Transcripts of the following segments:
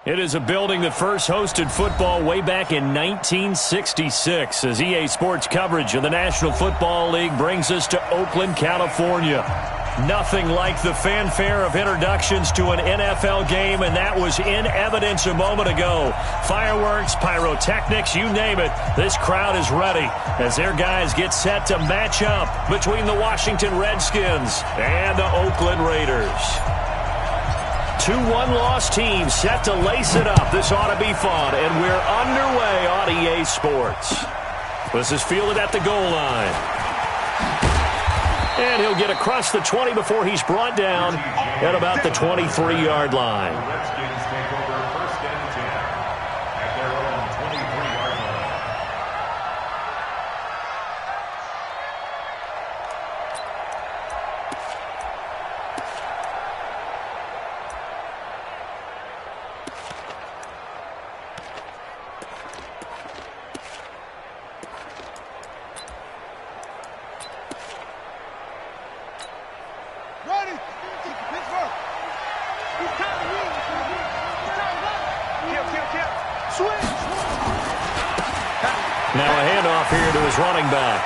It is a building that first hosted football way back in 1966 as EA Sports coverage of the National Football League brings us to Oakland, California. Nothing like the fanfare of introductions to an NFL game, and that was in evidence a moment ago. Fireworks, pyrotechnics, you name it, this crowd is ready as their guys get set to match up between the Washington Redskins and the Oakland Raiders. Two one-loss teams set to lace it up. This ought to be fun, and we're underway on EA Sports. This is fielded at the goal line. And he'll get across the 20 before he's brought down at about the 23-yard line. Redskins take over first and 10 at their own 23-yard line. Now a handoff here to his running back.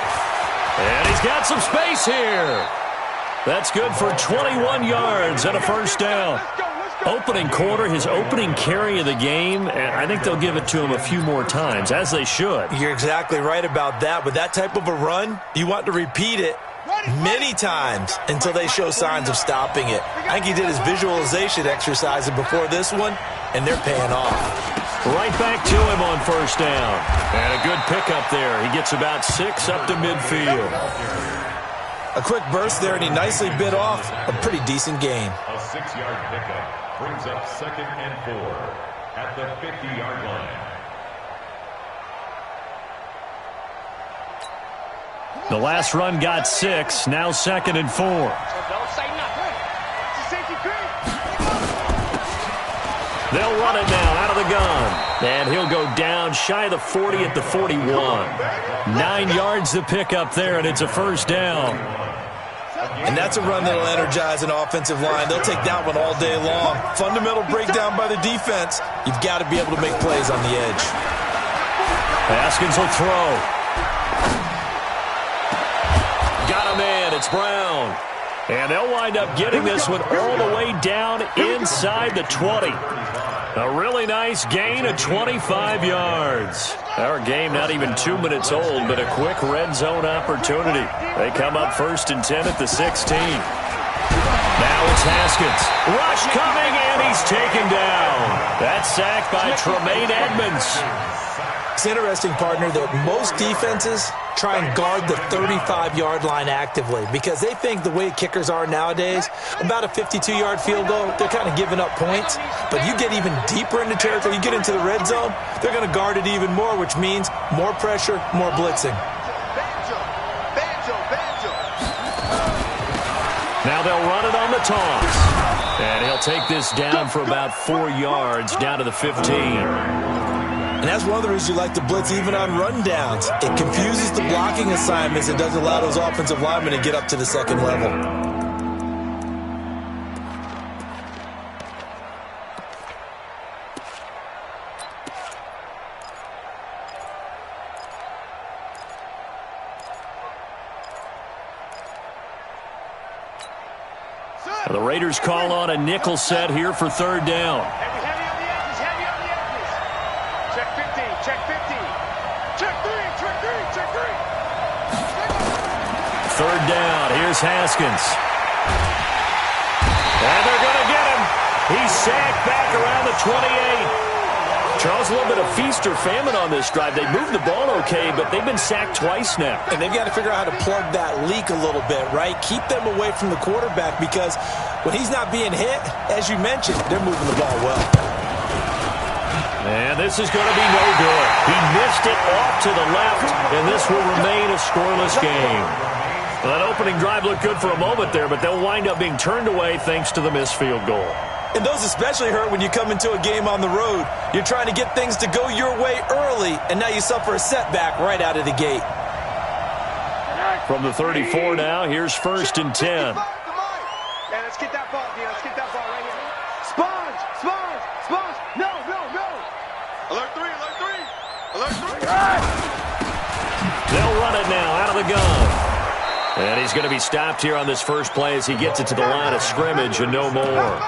And he's got some space here. That's good for 21 yards and a first down. Opening quarter, his opening carry of the game, and I think they'll give it to him a few more times, as they should. You're exactly right about that. With that type of a run, you want to repeat it many times until they show signs of stopping it. I think he did his visualization exercises before this one, and they're paying off. Right back to him on first down. And a good pickup there. He gets about 6 up to midfield. A quick burst there, and he nicely bit off a pretty decent gain. A 6-yard pickup brings up 2nd and 4 at the 50-yard line. The last run got 6. Now 2nd and 4. Don't say nothing. It's a safety cream. They'll run it now out of the gun. And he'll go down shy of the 40 at the 41. 9 yards to pick up there, and it's a first down. And that's a run that'll energize an offensive line. They'll take that one all day long. Fundamental breakdown by the defense. You've got to be able to make plays on the edge. Haskins will throw. Got him in. It's Brown. And they'll wind up getting this one all the way down inside the 20. A really nice gain of 25 yards. Our game not even 2 minutes old, but a quick red zone opportunity. They come up 1st and 10 at the 16. Now it's Haskins. Rush coming, and he's taken down. That's sacked by Tremaine Edmonds. It's interesting, partner, that most defenses try and guard the 35-yard line actively because they think the way kickers are nowadays, about a 52-yard field goal, they're kind of giving up points. But you get even deeper into territory, you get into the red zone, they're going to guard it even more, which means more pressure, more blitzing. Now they'll run it on the toss. And he'll take this down for about 4 yards down to the 15. And that's one of the reasons you like to blitz even on rundowns. It confuses the blocking assignments. It doesn't allow those offensive linemen to get up to the second level. The Raiders call on a nickel set here for 3rd down. Third down. Here's Haskins. And they're going to get him. He's sacked back around the 28. Charles, a little bit of feast or famine on this drive. They moved the ball okay, but they've been sacked twice now. And they've got to figure out how to plug that leak a little bit, right? Keep them away from the quarterback because when he's not being hit, as you mentioned, they're moving the ball well. And this is going to be no good. He missed it off to the left, and this will remain a scoreless game. Well, that opening drive looked good for a moment there, but they'll wind up being turned away thanks to the missed field goal. And those especially hurt when you come into a game on the road. You're trying to get things to go your way early, and now you suffer a setback right out of the gate. From the 34 now, here's 1st and 10. Yeah, let's get that ball, D. Let's get that ball right here. Sponge! No! They'll run it now out of the gun. And he's going to be stopped here on this first play as he gets it to the line of scrimmage and no more.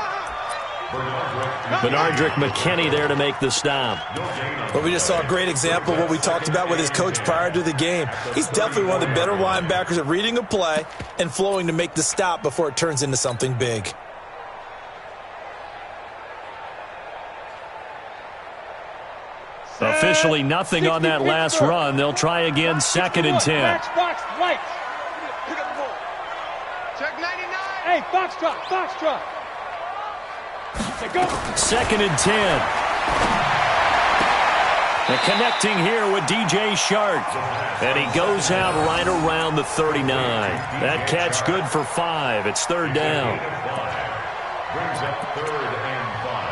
Bernardrick McKinney there to make the stop. Well, we just saw a great example of what we talked about with his coach prior to the game. He's definitely one of the better linebackers at reading a play and flowing to make the stop before it turns into something big. Officially nothing on that last run. They'll try again, 2nd and 10. Box, right. Check 99. Hey, box drop. Go. 2nd and 10. And connecting here with DJ Shark. And he goes out right around the 39. That catch good for 5. It's 3rd down. Brings up 3rd and 5.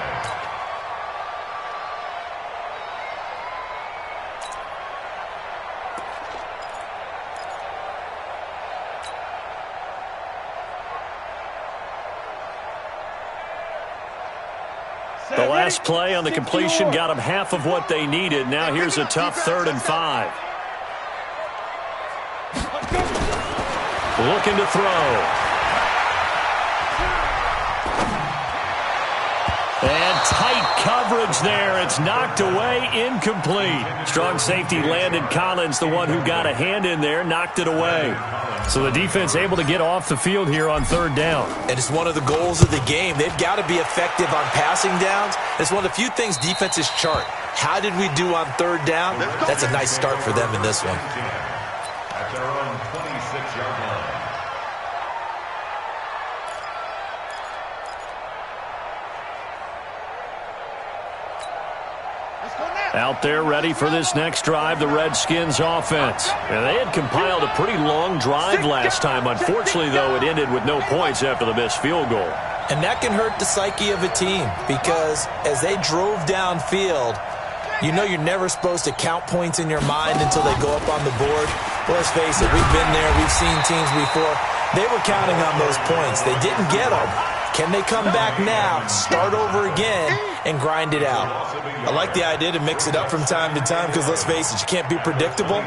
The last play on the completion got them half of what they needed. Now here's a tough 3rd and 5. Looking to throw. And tight coverage there. It's knocked away, incomplete. Strong safety Landon Collins, the one who got a hand in there, knocked it away. So the defense able to get off the field here on 3rd down. And it's one of the goals of the game. They've got to be effective on passing downs. It's one of the few things defenses chart. How did we do on 3rd down? That's a nice start for them in this one. At their own 26-yard line. Out there ready for this next drive, the Redskins offense. And they had compiled a pretty long drive last time. Unfortunately, though, it ended with no points after the missed field goal. And that can hurt the psyche of a team because as they drove downfield, you know you're never supposed to count points in your mind until they go up on the board. Well, let's face it, we've been there. We've seen teams before. They were counting on those points. They didn't get them. Can they come back now, start over again, and grind it out? I like the idea to mix it up from time to time because, let's face it, you can't be predictable.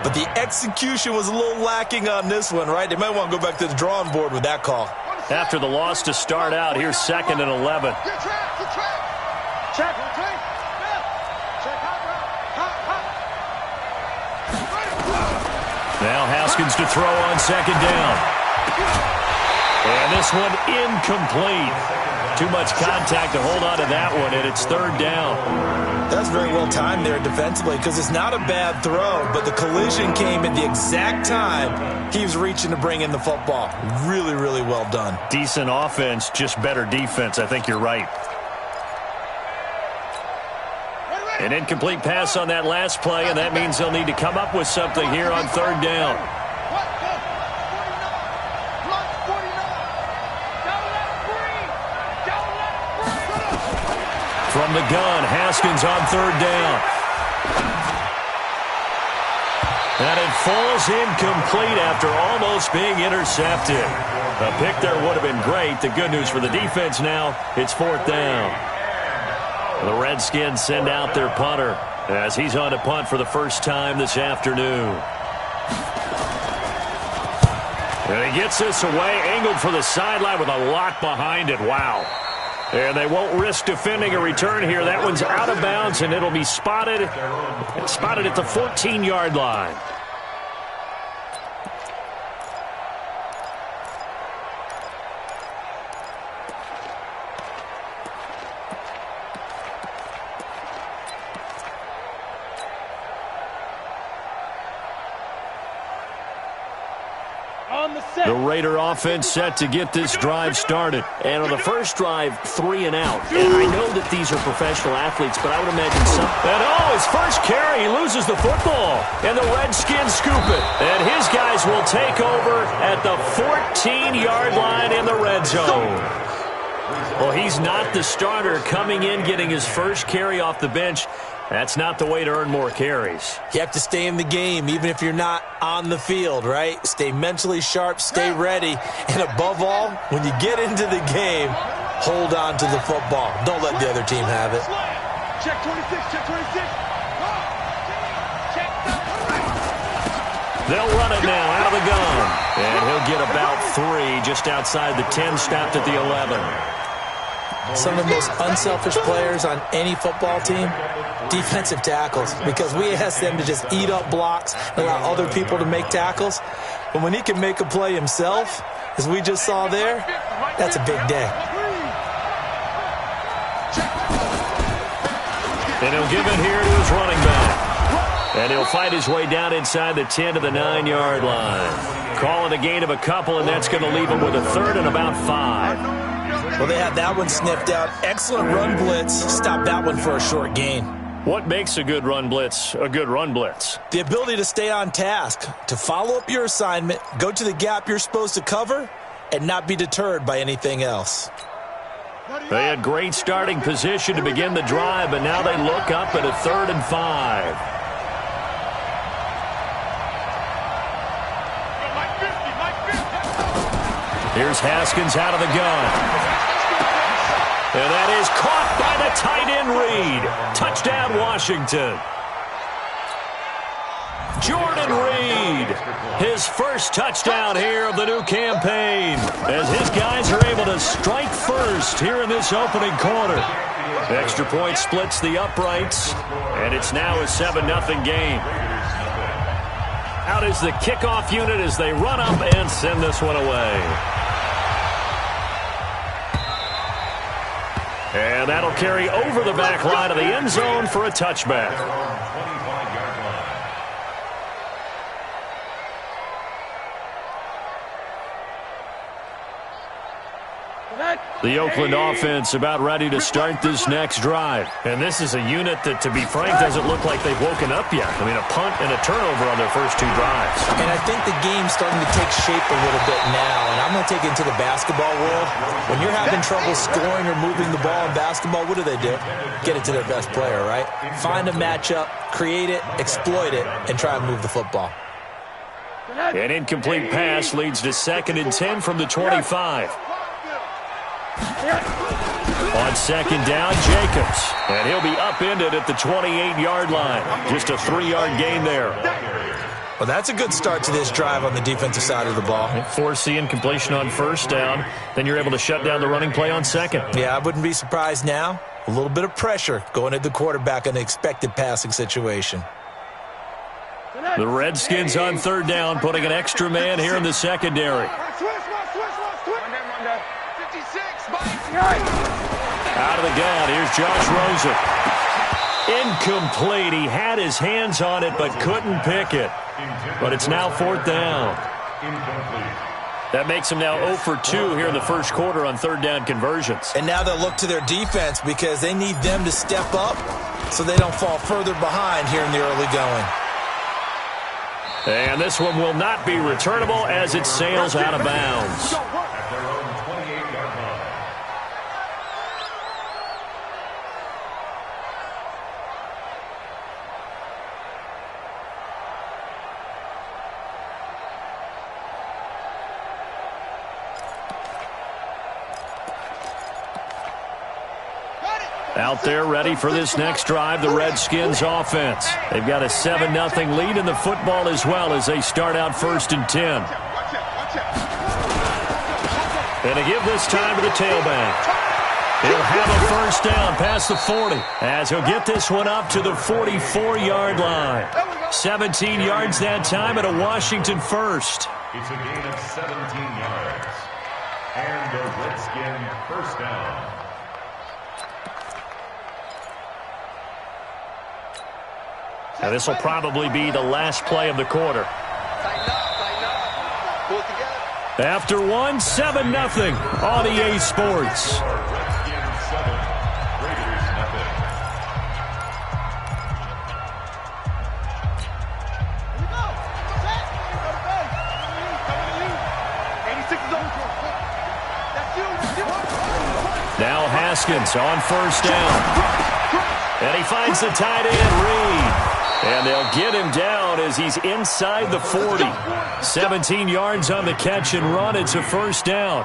But the execution was a little lacking on this one, right? They might want to go back to the drawing board with that call. After the loss to start out, here's 2nd and 11. Check. Now Haskins to throw on 2nd down. And this one incomplete. Too much contact to hold on to that one, and it's 3rd down. That's very well timed there defensively because it's not a bad throw, but the collision came at the exact time he was reaching to bring in the football. Really, really well done. Decent offense, just better defense. I think you're right. An incomplete pass on that last play, and that means they'll need to come up with something here on 3rd down. From the gun, Haskins on 3rd down. And it falls incomplete after almost being intercepted. A pick there would have been great. The good news for the defense now, it's 4th down. The Redskins send out their punter as he's on to punt for the first time this afternoon. And he gets this away, angled for the sideline with a lot behind it. Wow. And they won't risk defending a return here. That one's out of bounds, and it'll be spotted at the 14-yard line. The Raider offense set to get this drive started. And on the first drive, 3 and out. And I know that these are professional athletes, but I would imagine some... And his first carry, he loses the football. And the Redskins scoop it. And his guys will take over at the 14-yard line in the red zone. Well, he's not the starter coming in, getting his first carry off the bench. That's not the way to earn more carries. You have to stay in the game, even if you're not on the field, right? Stay mentally sharp, stay ready, and above all, when you get into the game, hold on to the football. Don't let the other team have it. Check 26, check 26. They'll run it now out of the gun. And he'll get about 3 just outside the 10, stopped at the 11. Some of the most unselfish players on any football team, defensive tackles, because we ask them to just eat up blocks and allow other people to make tackles. But when he can make a play himself, as we just saw there, that's a big day. And he'll give it here to his running back. And he'll fight his way down inside the 10 to the 9-yard line. Call it a gain of a couple, and that's going to leave him with a 3rd and about 5. Well, they had that one sniffed out. Excellent run blitz. Stop that one for a short gain. What makes a good run blitz a good run blitz? The ability to stay on task, to follow up your assignment, go to the gap you're supposed to cover, and not be deterred by anything else. They had great starting position to begin the drive, but now they look up at a 3rd and 5. Here's Haskins out of the gun. And that is caught by the tight end Reed. Touchdown, Washington. Jordan Reed, his first touchdown here of the new campaign, as his guys are able to strike first here in this opening quarter. Extra point splits the uprights, and it's now a 7-0 game. Out is the kickoff unit as they run up and send this one away. And that'll carry over the back line of the end zone for a touchback. The Oakland offense about ready to start this next drive. And this is a unit that, to be frank, doesn't look like they've woken up yet. I mean, a punt and a turnover on their first 2 drives. And I think the game's starting to take shape a little bit now. And I'm going to take it into the basketball world. When you're having trouble scoring or moving the ball in basketball, what do? Get it to their best player, right? Find a matchup, create it, exploit it, and try and move the football. An incomplete pass leads to 2nd and 10 from the 25. On 2nd down, Jacobs. And he'll be upended at the 28-yard line. Just a 3-yard gain there. Well, that's a good start to this drive on the defensive side of the ball. Force the incompletion on 1st down. Then you're able to shut down the running play on 2nd. Yeah, I wouldn't be surprised now. A little bit of pressure going at the quarterback in an expected passing situation. The Redskins on 3rd down, putting an extra man here in the secondary. Out of the gun, here's Josh Rosen. Incomplete. He had his hands on it but couldn't pick it. But it's now 4th down. That makes him now 0 for 2 here in the first quarter on 3rd down conversions. And now they'll look to their defense because they need them to step up so they don't fall further behind here in the early going. And this one will not be returnable as it sails out of bounds. Out there ready for this next drive, the Redskins offense. They've got a 7-0 lead in the football as well as they start out 1st and 10. And to give this time to the tailback. He'll have a 1st down past the 40 as he'll get this one up to the 44-yard line. 17 yards that time and a Washington 1st. It's a gain of 17 yards. And the Redskin 1st down. Now this will probably be the last play of the quarter. After 1, 7-0 on EA Sports. Now Haskins on 1st down. And he finds the tight end, Reed. And they'll get him down as he's inside the 40. 17 yards on the catch and run. It's a 1st down.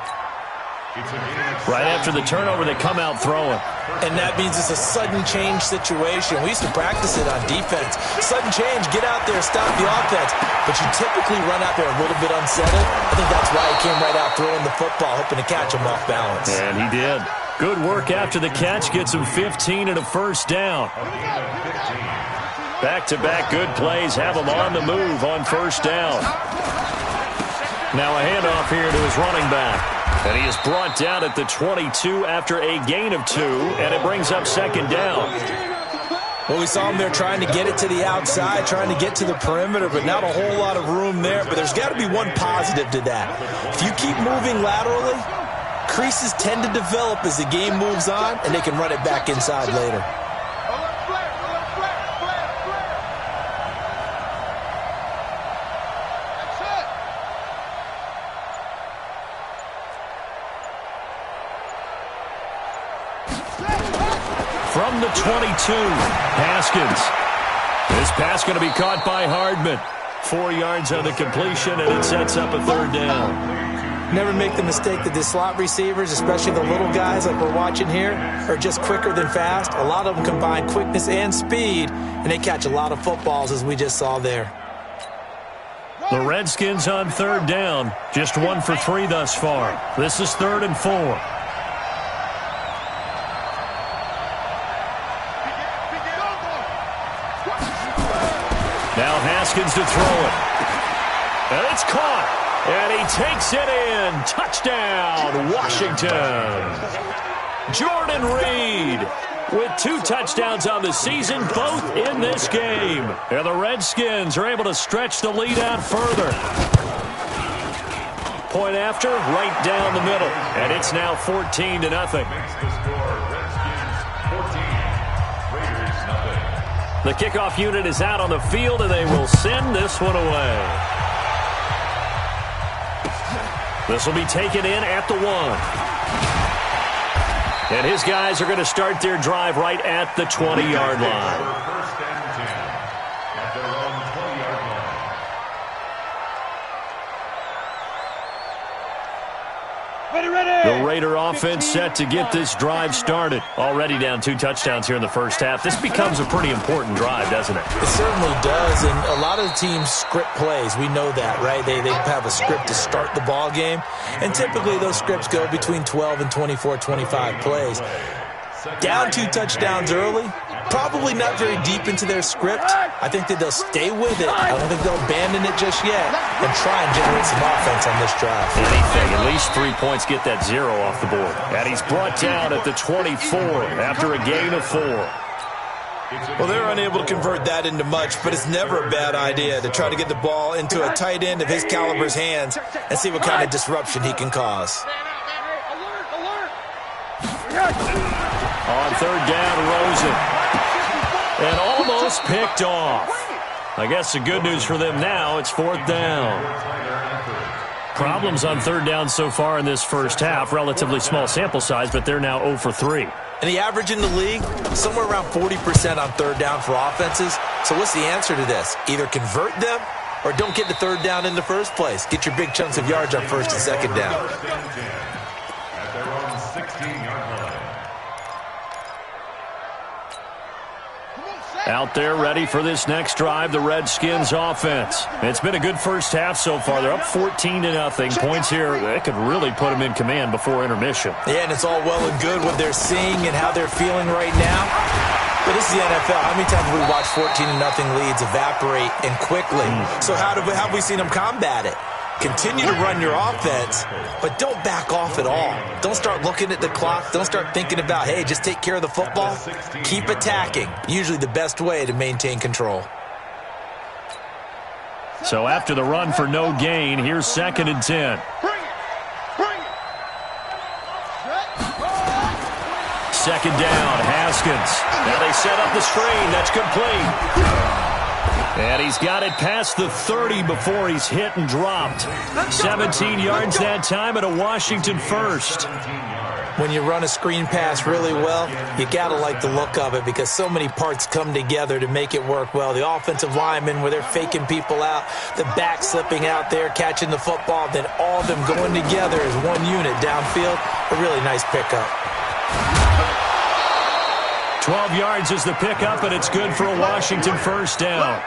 Right after the turnover, they come out throwing. And that means it's a sudden change situation. We used to practice it on defense. Sudden change, get out there, stop the offense. But you typically run out there a little bit unsettled. I think that's why he came right out throwing the football, hoping to catch him off balance. And he did. Good work after the catch. Gets him 15 and a first down. Back-to-back good plays have him on the move on first down. Now a handoff here to his running back. And he is brought down at the 22 after a gain of 2, and it brings up second down. Well, we saw him there trying to get it to the outside, trying to get to the perimeter, but not a whole lot of room there. But there's got to be one positive to that. If you keep moving laterally, creases tend to develop as the game moves on, and they can run it back inside later. From the 22, Haskins. This pass going to be caught by Hardman. 4 yards on the completion, and it sets up a third down. Never make the mistake that the slot receivers, especially the little guys like we're watching here, are just quicker than fast. A lot of them combine quickness and speed, and they catch a lot of footballs, as we just saw there. The Redskins on third down. Just 1 for 3 thus far. This is 3rd and 4. Now Haskins to throw it. And it's caught. And he takes it in. Touchdown, Washington. Jordan Reed with 2 touchdowns on the season, both in this game. And the Redskins are able to stretch the lead out further. Point after, right down the middle. And it's now 14-0. The kickoff unit is out on the field, and they will send this one away. This will be taken in at the 1. And his guys are going to start their drive right at the 20-yard line. The Raider offense set to get this drive started. Already down 2 touchdowns here in the first half. This becomes a pretty important drive, doesn't it? It certainly does, and a lot of the teams script plays. We know that, right? They have a script to start the ball game, and typically those scripts go between 12 and 24, 25 plays. Down 2 touchdowns early, probably not very deep into their script. I think that they'll stay with it. I don't think they'll abandon it just yet and try and generate some offense on this drive. Anything, at least 3 points, get that 0 off the board. And he's brought down at the 24 after a gain of 4. Well, they're unable to convert that into much, but it's never a bad idea to try to get the ball into a tight end of his caliber's hands and see what kind of disruption he can cause. On third down, Rosen. And almost picked off. I guess the good news for them now, it's 4th down. Problems on third down so far in this first half. Relatively small sample size, but they're now 0 for 3. And the average in the league, somewhere around 40% on third down for offenses. So what's the answer to this? Either convert them or don't get the third down in the first place. Get your big chunks of yards on first and second down. At their own 16-yard line. Out there ready for this next drive, the Redskins offense. It's been a good first half so far. They're up 14-0. Points here, they could really put them in command before intermission. Yeah, and it's all well and good what they're seeing and how they're feeling right now. But this is the NFL. How many times have we watched 14-0 leads evaporate and quickly? So how have we seen them combat it? Continue to run your offense, but don't back off at all. Don't start looking at the clock. Don't start thinking about, hey, just take care of the football. Keep attacking. Usually the best way to maintain control. So after the run for no gain, here's 2nd and 10. Second down, Haskins. Now they set up the screen. That's complete. And he's got it past the 30 before he's hit and dropped. 17 yards that time, and a Washington first. When you run a screen pass really well, you got to like the look of it because so many parts come together to make it work well. The offensive linemen, where they're faking people out, the back slipping out there, catching the football, then all of them going together as one unit downfield. A really nice pickup. 12 yards is the pickup, and it's good for a Washington first down.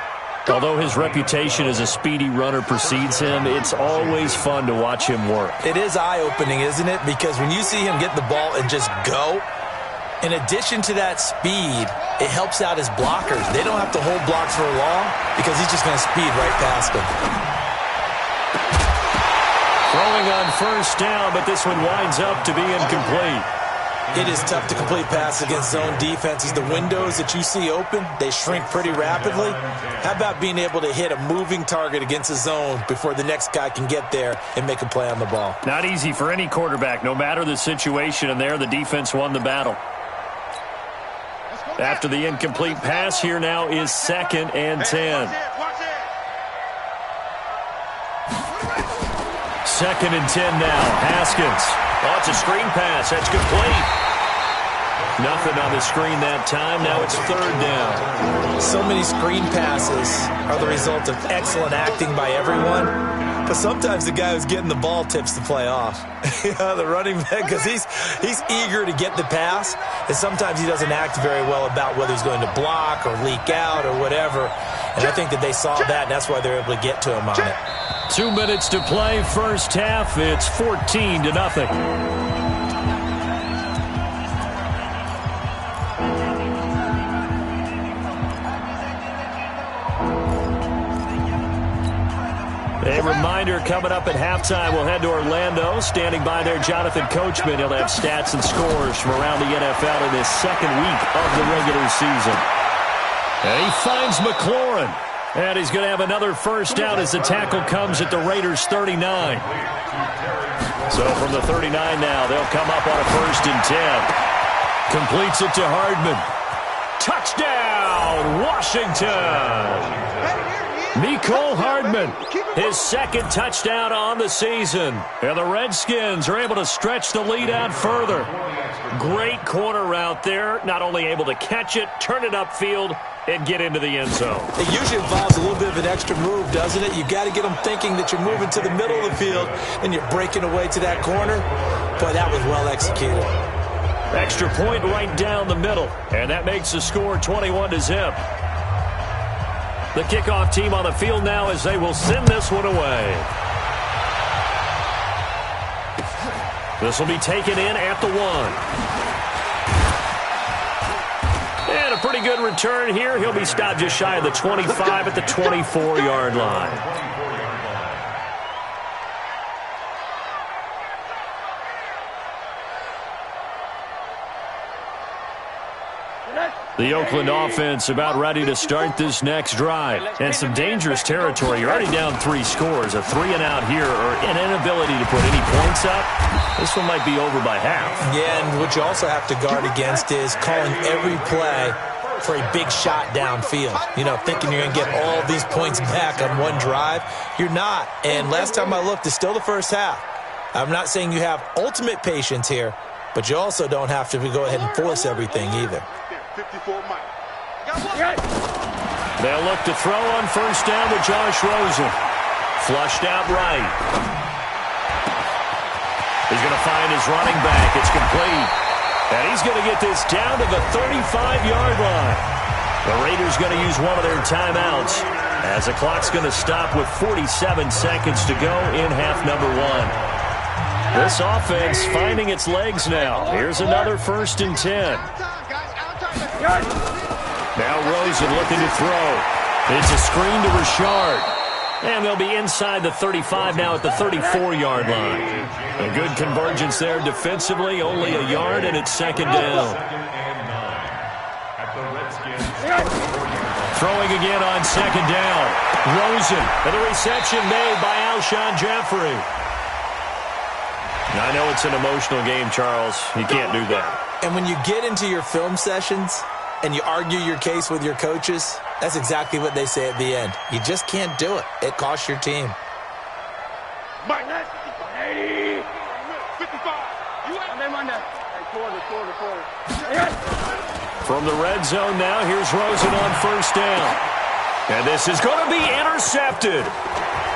Although his reputation as a speedy runner precedes him, it's always fun to watch him work. It is eye-opening, isn't it? Because when you see him get the ball and just go, in addition to that speed, it helps out his blockers. They don't have to hold blocks for long because he's just going to speed right past them. Throwing on first down, but this one winds up to be incomplete. It is tough to complete passes against zone defenses. The windows that you see open, they shrink pretty rapidly. How about being able to hit a moving target against a zone before the next guy can get there and make a play on the ball? Not easy for any quarterback, no matter the situation, and there the defense won the battle. After the incomplete pass, here now is 2nd and 10. 2nd and 10 now. Haskins. Oh, it's a screen pass. That's complete. Nothing on the screen that time. Now it's 3rd down. So many screen passes are the result of excellent acting by everyone. But sometimes the guy who's getting the ball tips the play off. The running back, because he's eager to get the pass. And sometimes he doesn't act very well about whether he's going to block or leak out or whatever. And I think that they saw that, and that's why they're able to get to him on it. 2 minutes to play, first half. It's 14-0. A reminder, coming up at halftime, we'll head to Orlando. Standing by there, Jonathan Coachman. He'll have stats and scores from around the NFL in this 2nd week of the regular season. And he finds McLaurin. And he's going to have another first down as the tackle comes at the Raiders' 39. So from the 39 now, they'll come up on a 1st and 10. Completes it to Hardman. Touchdown, Washington! Mecole Hardman, his 2nd touchdown on the season. And the Redskins are able to stretch the lead out further. Great corner route there. Not only able to catch it, turn it upfield, and get into the end zone. It usually involves a little bit of an extra move, doesn't it? You got to get them thinking that you're moving to the middle of the field and you're breaking away to that corner. Boy, that was well executed. Extra point right down the middle, and that makes the score 21-0. The kickoff team on the field now as they will send this one away. This will be taken in at the 1. And a pretty good return here. He'll be stopped just shy of the 25 at the 24-yard line. The Oakland offense about ready to start this next drive. And some dangerous territory. You're already down 3 scores. A 3-and-out here or an inability to put any points up. This one might be over by half. Yeah, and what you also have to guard against is calling every play for a big shot downfield. You know, thinking you're going to get all these points back on one drive. You're not. And last time I looked, it's still the first half. I'm not saying you have ultimate patience here, but you also don't have to go ahead and force everything either. 54 Mike. They'll look to throw on first down with Josh Rosen. Flushed out right. He's going to find his running back. It's complete. And he's going to get this down to the 35-yard line. The Raiders going to use one of their timeouts as the clock's going to stop with 47 seconds to go in half number 1. This offense finding its legs now. Here's another 1st and 10. Now Rosen looking to throw. It's a screen to Richard. And they'll be inside the 35 now at the 34-yard line. A good convergence there defensively. Only a yard, and it's 2nd down. Throwing again on 2nd down. Rosen, and the reception made by Alshon Jeffrey. I know it's an emotional game, Charles. You can't do that. And when you get into your film sessions and you argue your case with your coaches, that's exactly what they say at the end. You just can't do it. It costs your team. Mike, 55. You From the red zone now, here's Rosen on first down. And this is going to be intercepted.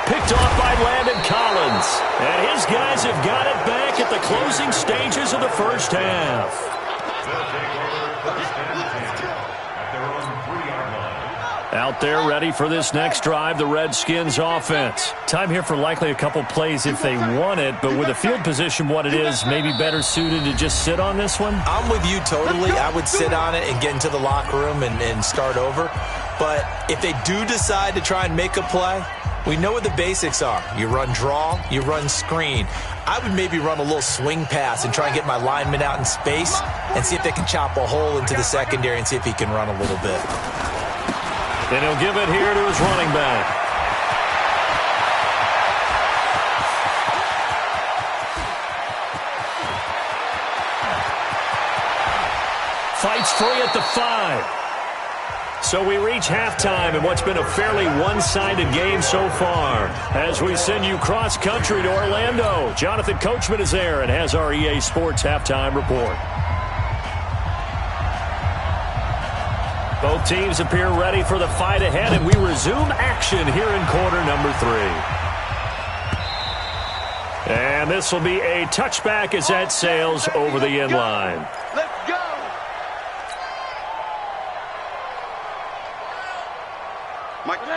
Picked off by Landon Collins. And his guys have got it back at the closing stages of the first half. Out there ready for this next drive, the Redskins offense. Time here for likely a couple plays if they want it, but with the field position what it is, maybe better suited to just sit on this one? I'm with you totally. I would sit on it and get into the locker room and start over. But if they do decide to try and make a play, we know what the basics are. You run draw, you run screen. I would maybe run a little swing pass and try and get my lineman out in space and see if they can chop a hole into the secondary and see if he can run a little bit. And he'll give it here to his running back. Fights free at the 5. So we reach halftime in what's been a fairly one-sided game so far. As we send you cross-country to Orlando, Jonathan Coachman is there and has our EA Sports halftime report. Both teams appear ready for the fight ahead, and we resume action here in quarter number 3. And this will be a touchback as that sails over the end line. Let's go.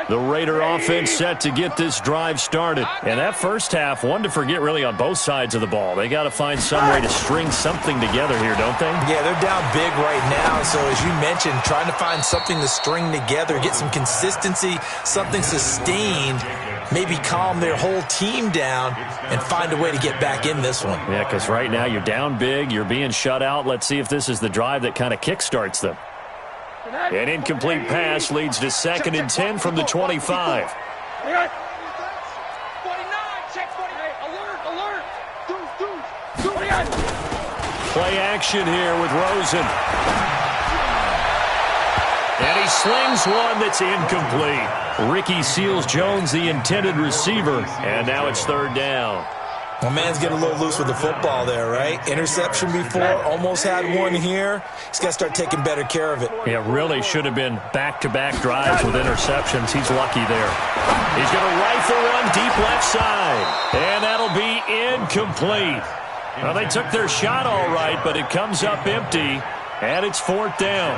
The Raider offense set to get this drive started. And that first half, one to forget really on both sides of the ball. They got to find some way to string something together here, don't they? Yeah, they're down big right now. So as you mentioned, trying to find something to string together, get some consistency, something sustained, maybe calm their whole team down and find a way to get back in this one. Yeah, because right now you're down big, you're being shut out. Let's see if this is the drive that kind of kickstarts them. An incomplete pass leads to 2nd and 10 from the 25. 49, check 48, alert. Play action here with Rosen. And he slings one that's incomplete. Ricky Seals-Jones, the intended receiver. And now it's 3rd down. My man's getting a little loose with the football there, right? Interception before, almost had one here. He's got to start taking better care of it. Yeah, really should have been back-to-back drives with interceptions. He's lucky there. He's going to rifle one deep left side. And that'll be incomplete. Well, they took their shot all right, but it comes up empty. And it's 4th down.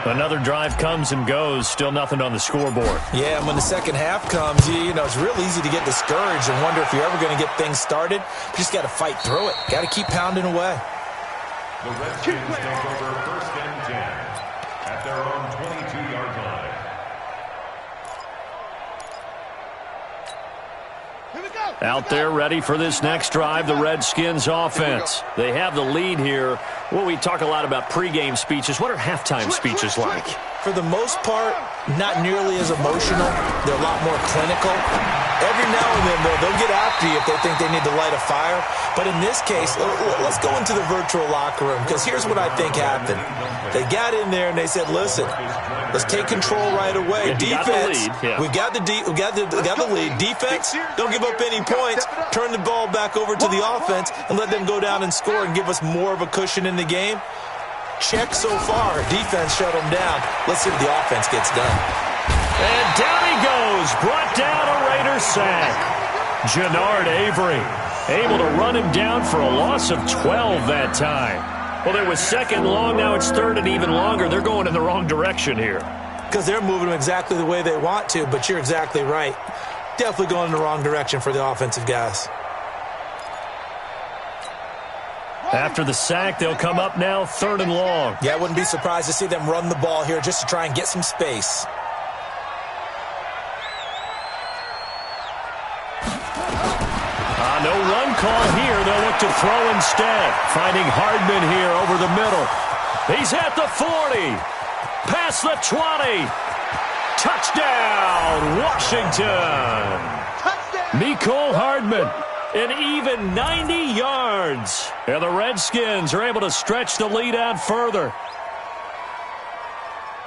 Another drive comes and goes. Still nothing on the scoreboard. Yeah, and when the second half comes, you know, it's real easy to get discouraged and wonder if you're ever going to get things started. You just got to fight through it. Got to keep pounding away. The Redskins take over 1st and 10 at their own 22-yard line. Out there ready for this next drive, the Redskins offense. They have the lead here. Well, we talk a lot about pregame speeches. What are halftime speeches like? For the most part, not nearly as emotional. They're a lot more clinical. Every now and then, though, they'll get after you if they think they need to light a fire. But in this case, let's go into the virtual locker room, because here's what I think happened. They got in there and they said, listen, let's take control right away. Defense, we got the lead. Defense, don't give up any points. Turn the ball back over to the offense and let them go down and score and give us more of a cushion in the game. Check so far. Defense shut them down. Let's see what the offense gets done. And down he goes. Brought down a Raider sack. Jannard Avery able to run him down for a loss of 12 that time. Well, there was 2nd long. Now it's 3rd and even longer. They're going in the wrong direction here. Because they're moving them exactly the way they want to, but you're exactly right. Definitely going in the wrong direction for the offensive guys. After the sack, they'll come up now 3rd and long. Yeah, I wouldn't be surprised to see them run the ball here just to try and get some space. No run call here. They'll look to throw instead. Finding Hardman here over the middle. He's at the 40. Past the 20. Touchdown, Washington. Mecole Hardman. An even 90 yards. And the Redskins are able to stretch the lead out further.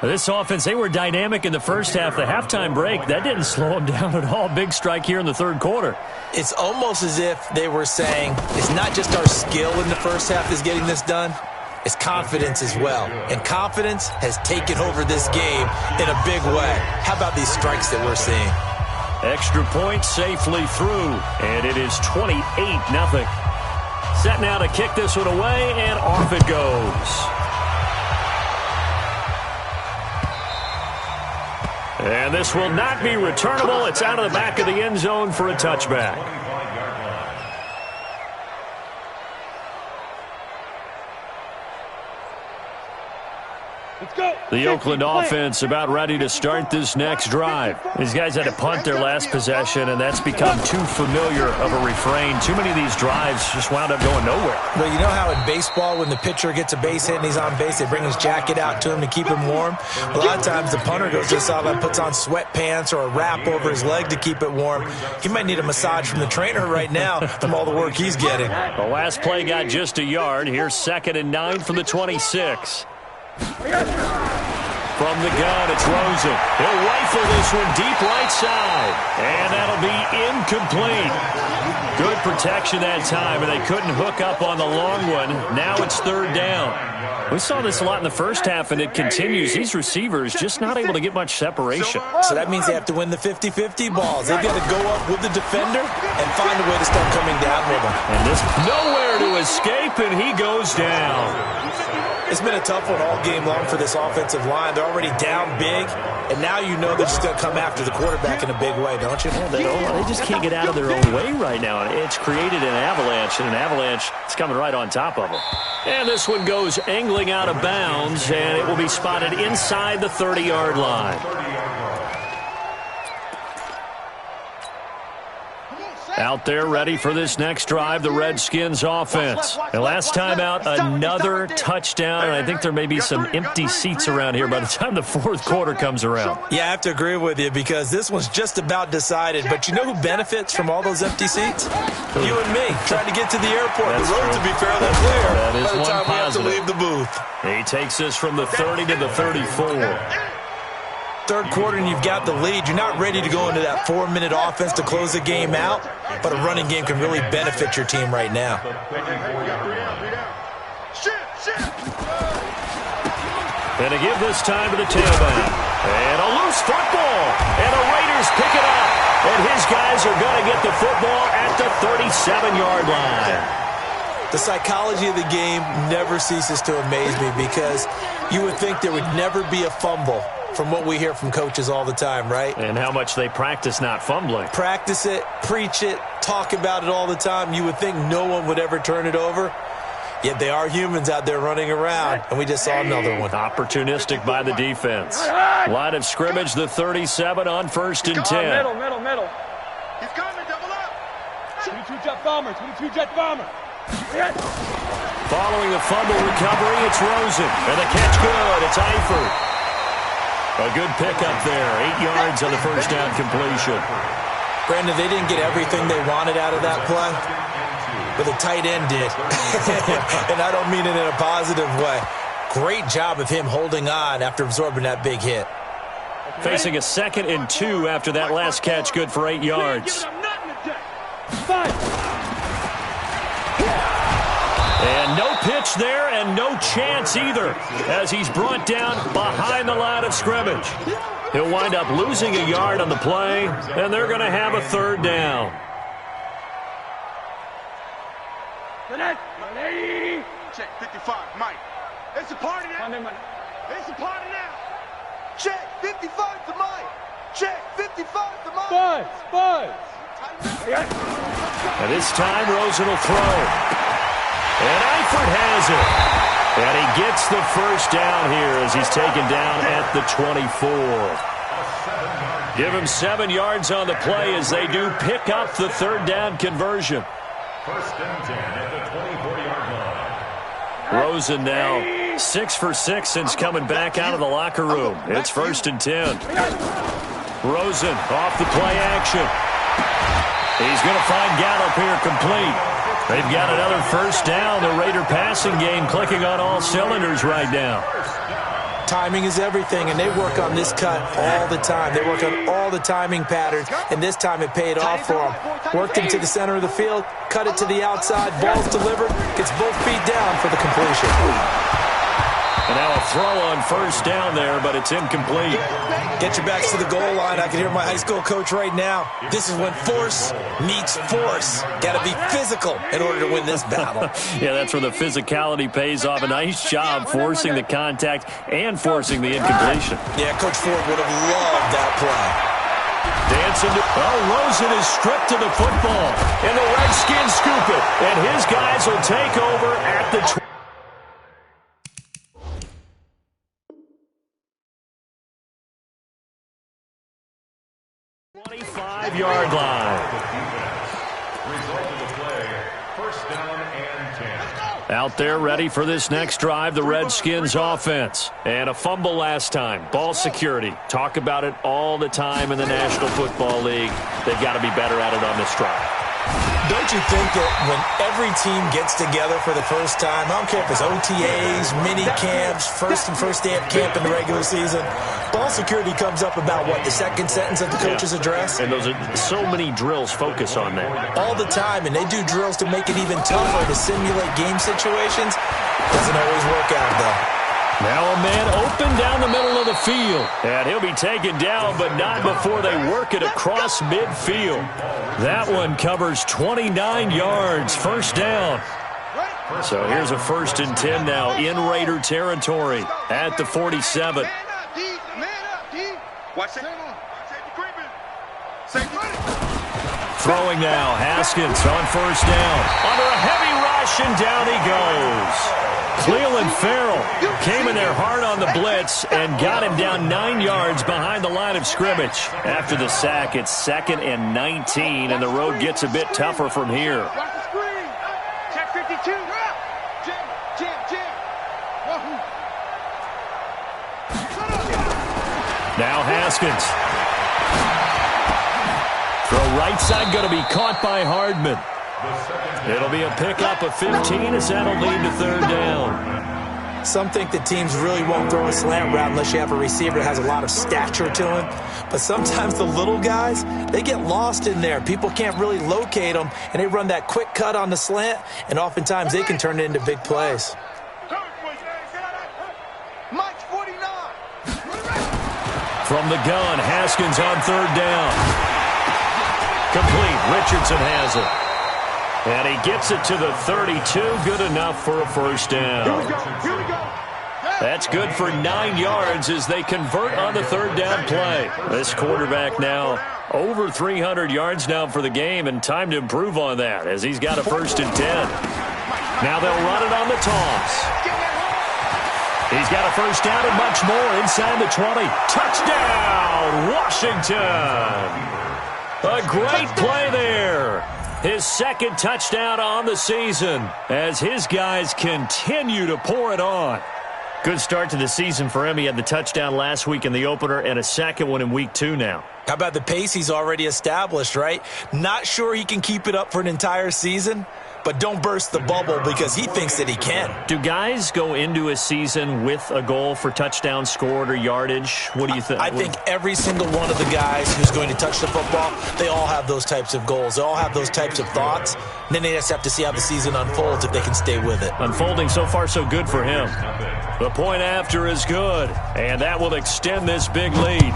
This offense, they were dynamic in the first half. The halftime break, that didn't slow them down at all. Big strike here in the third quarter. It's almost as if they were saying, it's not just our skill in the first half that's getting this done, it's confidence as well. And confidence has taken over this game in a big way. How about these strikes that we're seeing? Extra point safely through, and it is 28-0. Set now to kick this one away, and off it goes. And this will not be returnable. It's out of the back of the end zone for a touchback. Let's go. The Oakland offense about ready to start this next drive. These guys had to punt their last possession, and that's become too familiar of a refrain. Too many of these drives just wound up going nowhere. Well, you know how in baseball, when the pitcher gets a base hit and he's on base, they bring his jacket out to him to keep him warm? A lot of times the punter goes to the sideline, puts on sweatpants or a wrap over his leg to keep it warm. He might need a massage from the trainer right now from all the work he's getting. The last play got just a yard. Here's 2nd and 9 from the 26. From the gun, it's Rosen. He'll rifle this one deep right side. And that'll be incomplete. Good protection that time, and they couldn't hook up on the long one. Now it's 3rd down. We saw this a lot in the first half, and it continues. These receivers just not able to get much separation. So that means they have to win the 50-50 balls. They've got to go up with the defender and find a way to start coming down with them. And this nowhere to escape, and he goes down. It's been a tough one all game long for this offensive line. They're already down big, and now you know they're just going to come after the quarterback in a big way, don't you? Yeah, they just can't get out of their own way right now. It's created an avalanche, and an avalanche is coming right on top of them. And this one goes angling out of bounds, and it will be spotted inside the 30-yard line. Out there ready for this next drive, the Redskins offense. And last time out, another touchdown, and I think there may be some empty seats around here by the time the fourth quarter comes around. Yeah, I have to agree with you because this one's just about decided. But you know who benefits from all those empty seats? You and me, trying to get to the airport. That's the road true. to be fairly clear That is by the one time we have to positive. leave the booth. He takes this from the 30 to the 34. Third quarter and you've got the lead. You're not ready to go into that 4-minute offense to close the game out, but a running game can really benefit your team right now. And to give this time to the tailback. And a loose football. And the Raiders pick it up. And his guys are going to get the football at the 37-yard line. The psychology of the game never ceases to amaze me because you would think there would never be a fumble from what we hear from coaches all the time, right? And how much they practice not fumbling. Practice it, preach it, talk about it all the time. You would think no one would ever turn it over. Yet they are humans out there running around, and we just saw another one. Opportunistic by the defense. Line of scrimmage, the 37 on 1st and 10. Middle. He's coming, double up. 22 jet bomber, 22 jet bomber. Following the fumble recovery, it's Rosen. And the catch good, it's Eifert. A good pickup there, 8 yards on the first down completion. Brandon, they didn't get everything they wanted out of that play, but the tight end did. And I don't mean it in a positive way. Great job of him holding on after absorbing that big hit. Facing a 2nd and 2 after that last catch, good for 8 yards. And no pitch there and no chance either as he's brought down behind the line of scrimmage. He'll wind up losing a yard on the play, and they're going to have a 3rd down. Check 55, Mike. It's a party now. It's a party now. Check 55 to Mike. Check 55 to Mike. Buzz. And this time, Rosen will throw. And Eifert has it. And he gets the first down here as he's taken down at the 24. Give him 7 yards on the play as they do pick up the 3rd down conversion. 1st and 10 at the 24-yard line. Rosen now 6 for 6 since coming back out of the locker room. It's 1st and 10. Rosen off the play action. He's going to find Gallup here complete. They've got another first down. The Raider passing game clicking on all cylinders right now. Timing is everything, and they work on this cut all the time. They work on all the timing patterns, and this time it paid off for them. Worked him to the center of the field, cut it to the outside, ball's delivered, gets both feet down for the completion. And now a throw on first down there, but it's incomplete. Get your backs to the goal line. I can hear my high school coach right now. This is when force meets force. Got to be physical in order to win this battle. Yeah, that's where the physicality pays off. A nice job forcing the contact and forcing the incompletion. Yeah, Coach Ford would have loved that play. Dancing to... Oh, Rosen is stripped to the football. And the Redskins scoop it. And his guys will take over at the 25-yard line. Result of the play, first down and 10. Out there ready for this next drive, the Redskins offense. And a fumble last time. Ball security. Talk about it all the time in the National Football League. They've got to be better at it on this drive. Don't you think that when every team gets together for the first time, I don't care if it's OTAs, mini camps, first day of camp in the regular season, ball security comes up about, what, the second sentence of the coach's address? And those are so many drills focus on that. All the time, and they do drills to make it even tougher to simulate game situations. Doesn't always work out, though. Now a man open down the middle of the field. And he'll be taken down, but not before they work it across midfield. That one covers 29 yards, first down. So here's a 1st and 10 now in Raider territory at the 47. Throwing now, Haskins on first down. Under a heavy rush, and down he goes. Cleveland Farrell came in there hard on the blitz and got him down 9 yards behind the line of scrimmage. After the sack, it's 2nd and 19, and the road gets a bit tougher from here. Check 52. Now Haskins. Throw right side, going to be caught by Hardman. It'll be a pickup of 15 as that'll lead to third down. Some think that teams really won't throw a slant route unless you have a receiver that has a lot of stature to him. But sometimes the little guys, they get lost in there. People can't really locate them, and they run that quick cut on the slant, and oftentimes they can turn it into big plays. Mike's 49. From the gun, Haskins on third down. Complete. Richardson has it. And he gets it to the 32. Good enough for a first down. Here we go. That's good for 9 yards as they convert on the third down play. This quarterback now over 300 yards now for the game, and time to improve on that as he's got a 1st and 10. Now they'll run it on the toss. He's got a first down and much more inside the 20. Touchdown, Washington. A great play there. His 2nd touchdown on the season as his guys continue to pour it on. Good start to the season for him. He had the touchdown last week in the opener and a 2nd one in week 2 now. How about the pace he's already established, right? Not sure he can keep it up for an entire season, but don't burst the bubble because he thinks that he can. Do guys go into a season with a goal for touchdown scored or yardage? What do you think? I think every single one of the guys who's going to touch the football, they all have those types of goals. They all have those types of thoughts. And then they just have to see how the season unfolds if they can stay with it. Unfolding so far so good for him. The point after is good, and that will extend this big lead.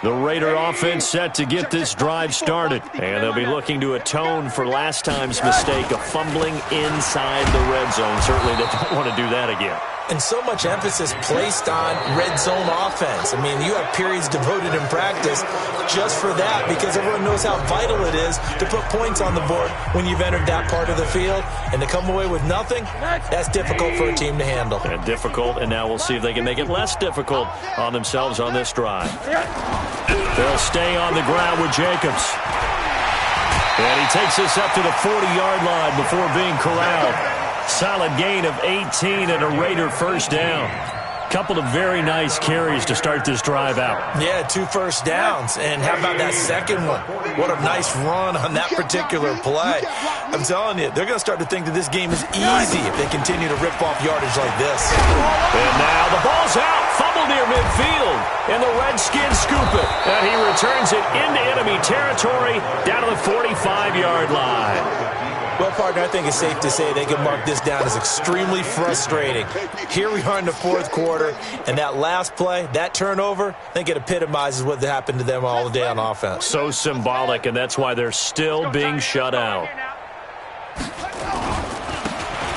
The Raider offense set to get this drive started, and they'll be looking to atone for last time's mistake of fumbling inside the red zone. Certainly they don't want to do that again. And so much emphasis placed on red zone offense. I mean, you have periods devoted in practice just for that because everyone knows how vital it is to put points on the board when you've entered that part of the field. And to come away with nothing, that's difficult for a team to handle. And difficult, and now we'll see if they can make it less difficult on themselves on this drive. They'll stay on the ground with Jacobs. And he takes this up to the 40-yard line before being corralled. Solid gain of 18 and a Raider first down. Couple of very nice carries to start this drive out. Yeah, 2 first downs. And how about that second one? What a nice run on that particular play. I'm telling you, they're going to start to think that this game is easy if they continue to rip off yardage like this. And now the ball's out. Fumble near midfield. And the Redskins scoop it. And he returns it into enemy territory down to the 45-yard line. Well, partner, I think it's safe to say they can mark this down as extremely frustrating. Here we are in the 4th quarter, and that last play, that turnover, I think it epitomizes what happened to them all day on offense. So symbolic, and that's why they're still being shut out.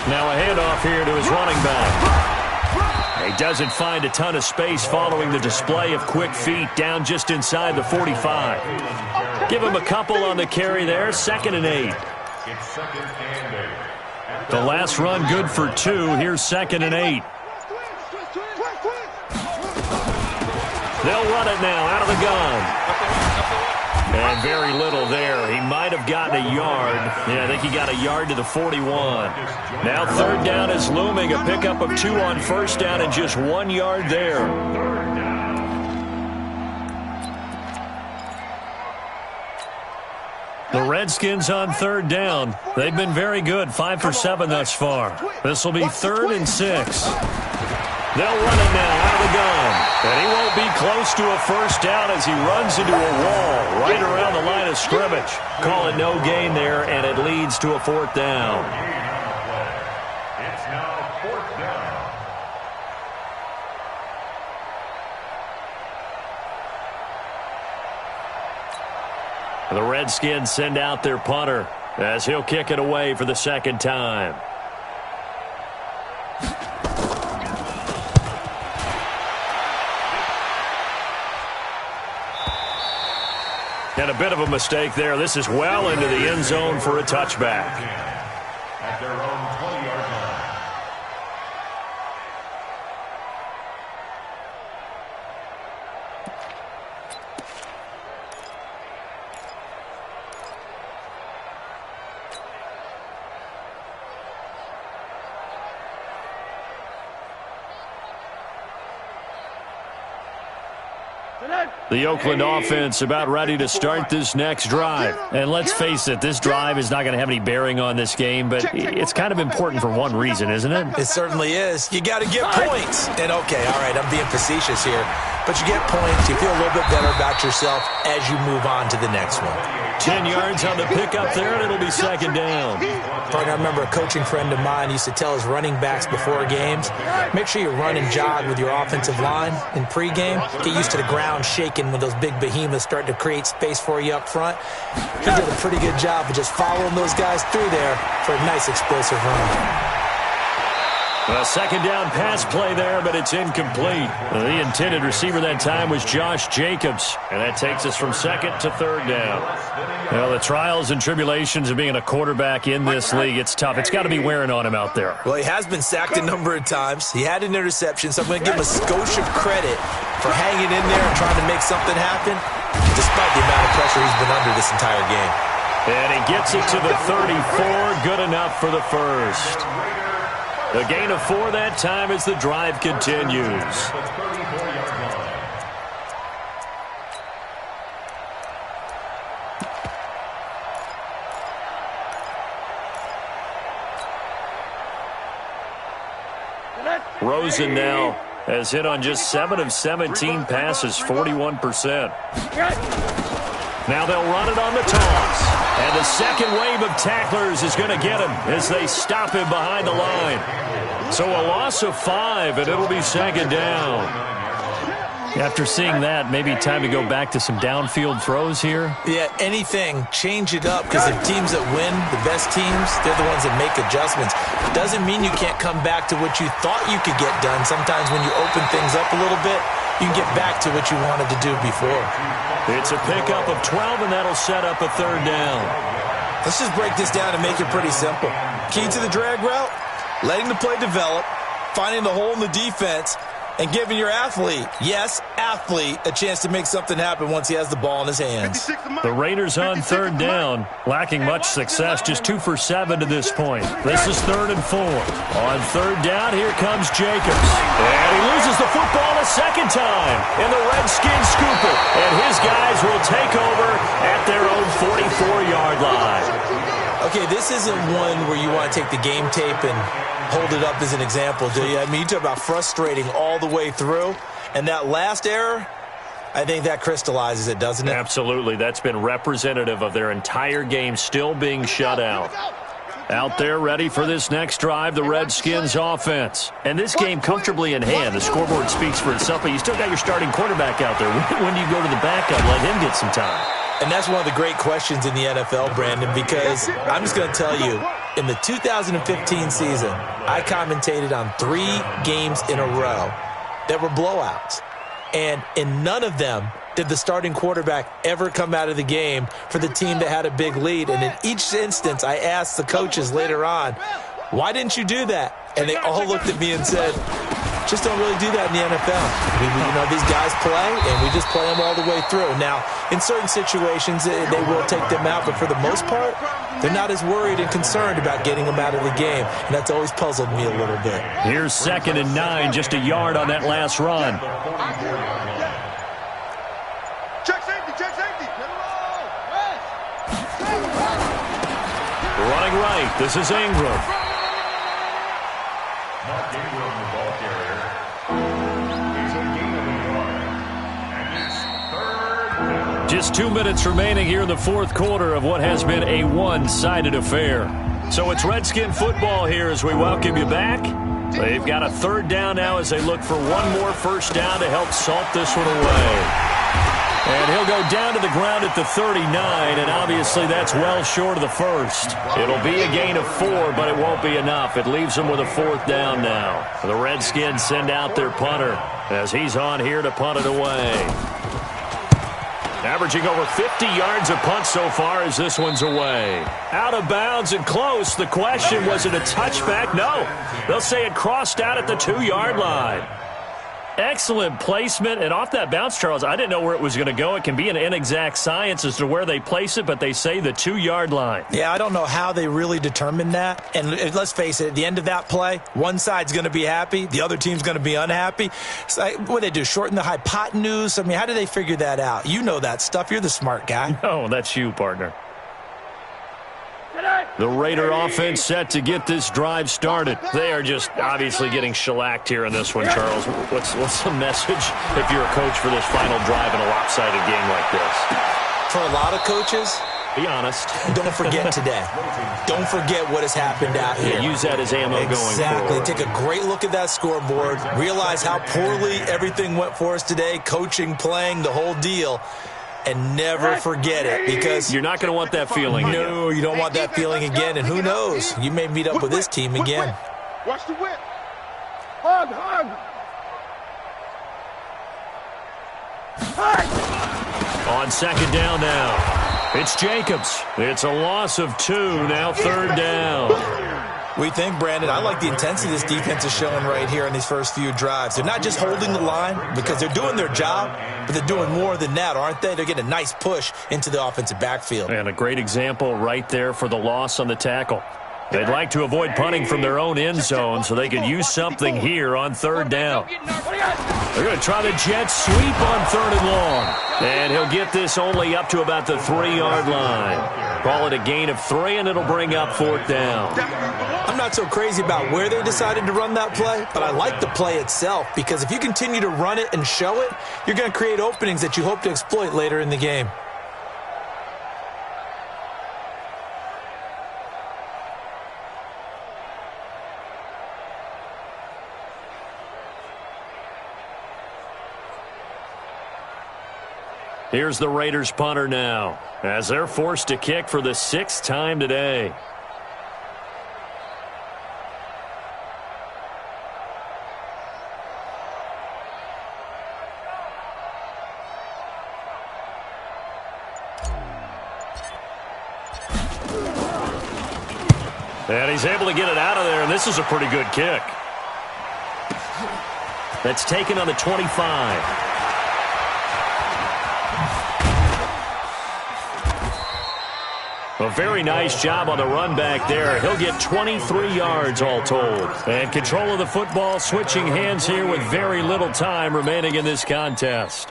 Now a handoff here to his running back. He doesn't find a ton of space following the display of quick feet down just inside the 45. Give him a couple on the carry there, 2nd and 8. It's 2nd and 8. The last run good for 2. Here's 2nd and 8. They'll run it now out of the gun. And very little there. He might have gotten a yard. Yeah, I think he got a yard to the 41. Now 3rd down is looming. A pickup of 2 on 1st down and just 1 yard there. The Redskins on 3rd down. They've been very good, 5 for 7 thus far. This will be 3rd and 6. They'll run it now out of the gun. And he won't be close to a 1st down as he runs into a wall right around the line of scrimmage. Call it no gain there, and it leads to a 4th down. It's now 4th down. The Redskins send out their punter as he'll kick it away for the 2nd time. And a bit of a mistake there. This is well into the end zone for a touchback. At their own 20-yard line. The Oakland offense about ready to start this next drive. And let's face it, this drive is not going to have any bearing on this game, but it's kind of important for one reason, isn't it? It certainly is. You got to get points. And, okay, all right, I'm being facetious here. But you get points, you feel a little bit better about yourself as you move on to the next one. 10 yards on the pickup there, and it'll be 2nd down. Partner, I remember a coaching friend of mine used to tell his running backs before games, make sure you run and jog with your offensive line in pregame. Get used to the ground shaking when those big behemoths start to create space for you up front. He did a pretty good job of just following those guys through there for a nice explosive run. A 2nd down pass play there, but it's incomplete. The intended receiver that time was Josh Jacobs, and that takes us from 2nd to 3rd down. Well, the trials and tribulations of being a quarterback in this league, it's tough. It's got to be wearing on him out there. Well, he has been sacked a number of times. He had an interception, so I'm going to give him a skosh of credit for hanging in there and trying to make something happen, despite the amount of pressure he's been under this entire game. And he gets it to the 34, good enough for the 1st. A gain of 4 that time as the drive continues. Rosen now has hit on just 7 of 17 passes, 41%. Now they'll run it on the toss. And the second wave of tacklers is going to get him as they stop him behind the line. So a loss of 5, and it'll be 2nd down. After seeing that, maybe time to go back to some downfield throws here. Yeah, anything. Change it up, because the teams that win, the best teams, they're the ones that make adjustments. Doesn't mean you can't come back to what you thought you could get done. Sometimes when you open things up a little bit, you can get back to what you wanted to do before. It's a pickup of 12, and that'll set up a 3rd down. Let's just break this down and make it pretty simple. Key to the drag route, letting the play develop, finding the hole in the defense, and giving your athlete, yes, athlete, a chance to make something happen once he has the ball in his hands. The Raiders on third down, lacking much success, just 2 for 7 to this point. This is 3rd and 4. On third down, here comes Jacobs. And he loses the football a second time, and the Redskins scoop it. And his guys will take over at their own 44-yard line. Okay, this isn't one where you want to take the game tape and hold it up as an example, do you? I mean, you talk about frustrating all the way through, and that last error, I think that crystallizes it, doesn't it? Absolutely. That's been representative of their entire game still being shut out. Out there ready for this next drive, the Redskins offense. And this game comfortably in hand. The scoreboard speaks for itself, but you still got your starting quarterback out there. When do you go to the backup? Let him get some time. And that's one of the great questions in the NFL, Brandon, because I'm just going to tell you, in the 2015 season, I commentated on 3 games in a row that were blowouts. And in none of them did the starting quarterback ever come out of the game for the team that had a big lead. And in each instance, I asked the coaches later on, why didn't you do that? And they all looked at me and said, just don't really do that in the NFL. These guys play, and we just play them all the way through. Now, in certain situations, they will take them out, but for the most part, they're not as worried and concerned about getting them out of the game, and that's always puzzled me a little bit. Here's 2nd and 9, just a yard on that last run. Check safety, check safety. Running right, this is Ingram. Mark Ingram, the ball carrier. He's a gain of a yard. And it's 3rd down. Just 2 minutes remaining here in the fourth quarter of what has been a one-sided affair. So it's Redskin football here as we welcome you back. They've got a 3rd down now as they look for one more first down to help salt this one away. And he'll go down to the ground at the 39, and obviously that's well short of the first. It'll be a gain of 4, but it won't be enough. It leaves them with a 4th down now. The Redskins send out their punter as he's on here to punt it away. Averaging over 50 yards a punt so far as this one's away. Out of bounds and close. The question, was it a touchback? No. They'll say it crossed out at the 2-yard line. Excellent placement, and off that bounce, Charles, I didn't know where it was going to go. It can be an inexact science as to where they place it, but they say the 2-yard line. Yeah, I don't know how they really determined that. And let's face it, at the end of that play, one side's going to be happy, the other team's going to be unhappy. It's like, what do they do, shorten the hypotenuse? I mean, how do they figure that out? You know that stuff. You're the smart guy. No, that's you, partner. The Raider offense set to get this drive started. They are just obviously getting shellacked here in this one, Charles. What's the message if you're a coach for this final drive in a lopsided game like this? For a lot of coaches, be honest. Don't forget today. Don't forget what has happened out here. Yeah, use that as ammo going forward. Exactly. Take a great look at that scoreboard. Realize how poorly everything went for us today, coaching, playing, the whole deal. And never forget it, because you're not going to want that feeling again. No, you don't want that feeling again. And who knows? You may meet up with this team again. Watch the whip. Hug. On 2nd down now. It's Jacobs. It's a loss of 2, now 3rd down. We think, Brandon, I like the intensity this defense is showing right here in these first few drives. They're not just holding the line because they're doing their job, but they're doing more than that, aren't they? They're getting a nice push into the offensive backfield. And a great example right there for the loss on the tackle. They'd like to avoid punting from their own end zone so they could use something here on 3rd down. They're going to try the jet sweep on 3rd and long. And he'll get this only up to about the 3-yard line. Call it a gain of 3, and it'll bring up 4th down. I'm not so crazy about where they decided to run that play, but I like the play itself, because if you continue to run it and show it, you're going to create openings that you hope to exploit later in the game. Here's the Raiders punter now, as they're forced to kick for the 6th time today. And he's able to get it out of there, and this is a pretty good kick. That's taken on the 25. A very nice job on the run back there. He'll get 23 yards all told. And control of the football switching hands here with very little time remaining in this contest.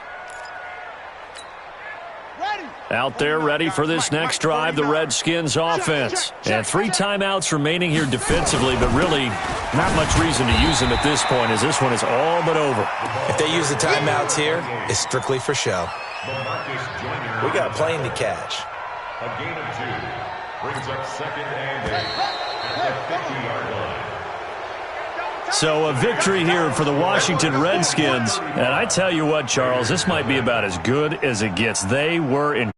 Out there ready for this next drive, the Redskins offense. And 3 timeouts remaining here defensively, but really not much reason to use them at this point as this one is all but over. If they use the timeouts here, it's strictly for show. We got a plane to catch. A gain of 2 brings up 2nd and 8 at the 50-yard line. So a victory here for the Washington Redskins. And I tell you what, Charles, this might be about as good as it gets. They were in